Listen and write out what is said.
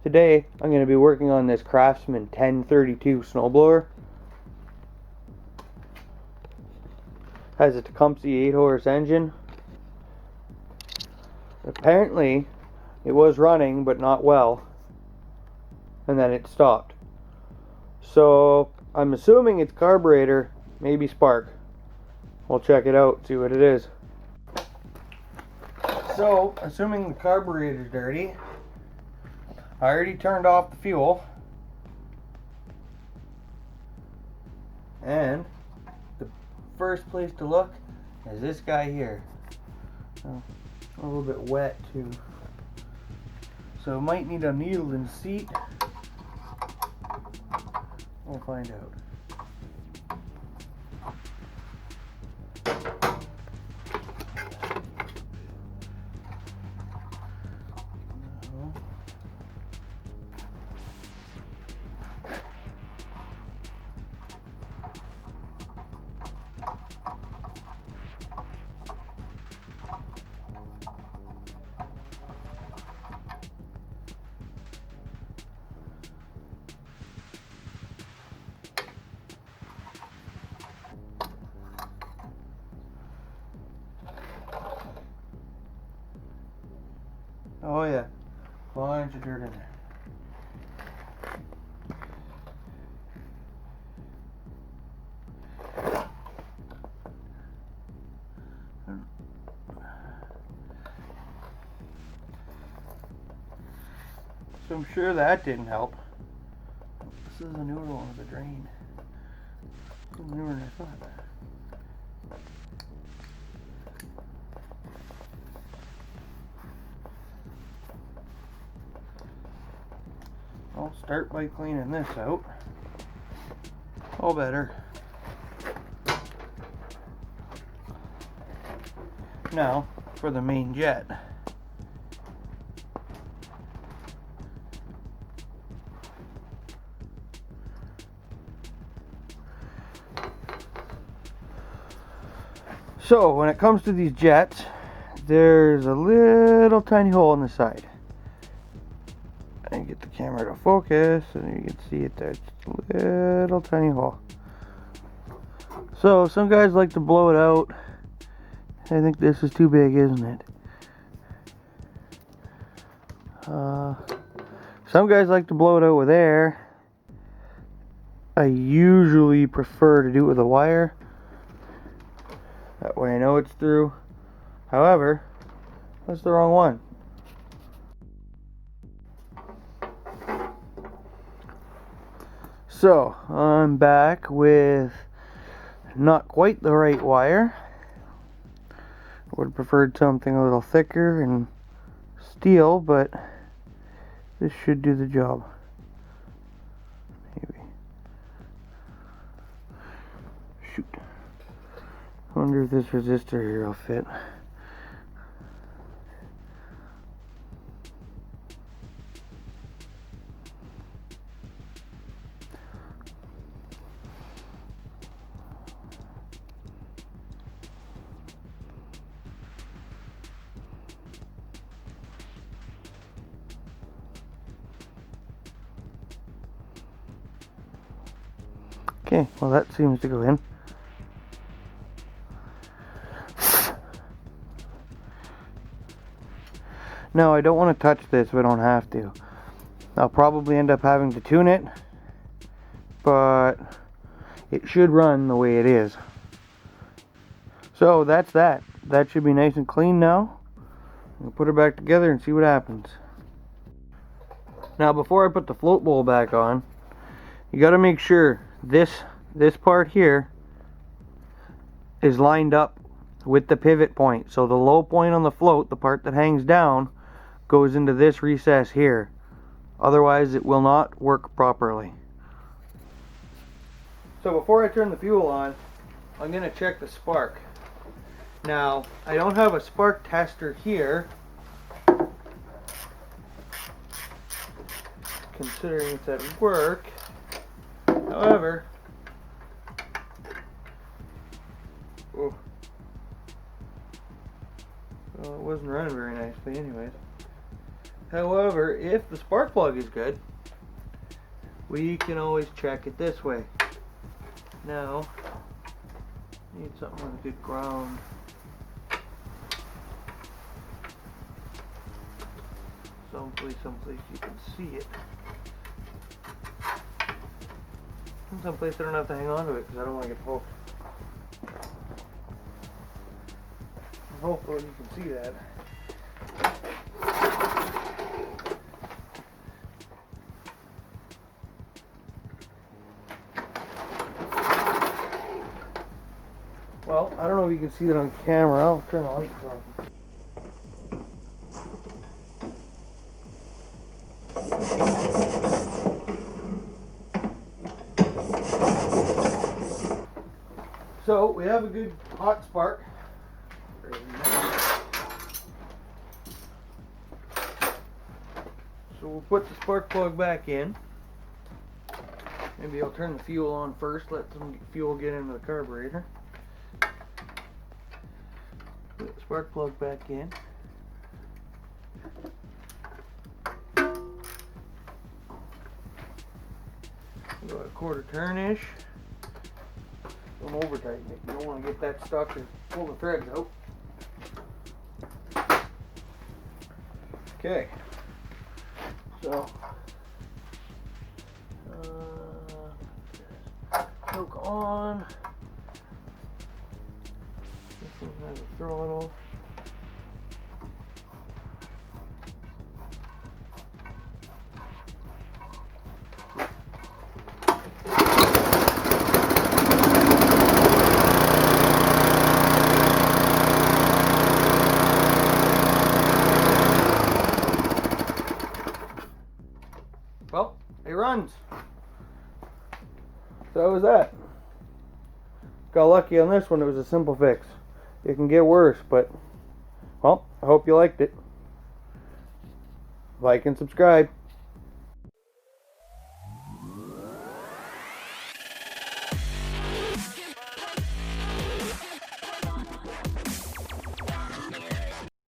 Today I'm going to be working on this Craftsman 1032 snowblower. Has a Tecumseh 8-horse engine. Apparently it was running but not well, and then it stopped. So I'm assuming it's carburetor, maybe spark. We'll check it out, see what it is. So, assuming the carburetor's dirty, I already turned off the fuel, and the first place to look is this guy here. A little bit wet too, so it might need a needle and seat. We'll find out. Oh yeah, bunch of dirt in there. So I'm sure that didn't help. This is a newer one with a drain. Newer than I thought. I'll start by cleaning this out. All better. Now for the main jet. So when it comes to these jets, there's a little tiny hole in the side. And get the camera to focus, and you can see it there. It's a little tiny hole. So some guys like to blow it out. I think this is too big, isn't it? Some guys like to blow it out with air. I usually prefer to do it with a wire. That way I know it's through. However, that's the wrong one. So, I'm back with not quite the right wire. I would have preferred something a little thicker and steel, but this should do the job. Maybe. Shoot. I wonder if this resistor here will fit. Okay, well that seems to go in. No, I don't want to touch this if I don't have to. I'll probably end up having to tune it, but it should run the way it is. So that's that. That should be nice and clean now. I'll put it back together and see what happens. Now before I put the float bowl back on, you got to make sure this part here is lined up with the pivot point. So the low point on the float, the part that hangs down, goes into this recess here. Otherwise it will not work properly. So before I turn the fuel on, I'm going to check the spark. Now I don't have a spark tester here, considering it's at work. However, well, it wasn't running very nicely anyways. However, if the spark plug is good, we can always check it this way. Now, need something with a good ground. Someplace you can see it. And someplace I don't have to hang on to it because I don't want to get poked. Hopefully you can see that. Well, I don't know if you can see that on camera. I'll turn the lights on. So we have a good hot spark. So we'll put the spark plug back in. Maybe I'll turn the fuel on first, let some fuel get into the carburetor. Put the spark plug back in. About a quarter turn-ish. Don't over tighten it. You don't want to get that stuck and pull the threads out. Okay. So, choke on. This one has a throttle. Well, it runs. So that was that. Got lucky on this one. It was a simple fix. It can get worse, but, well, I hope you liked it. Like and subscribe.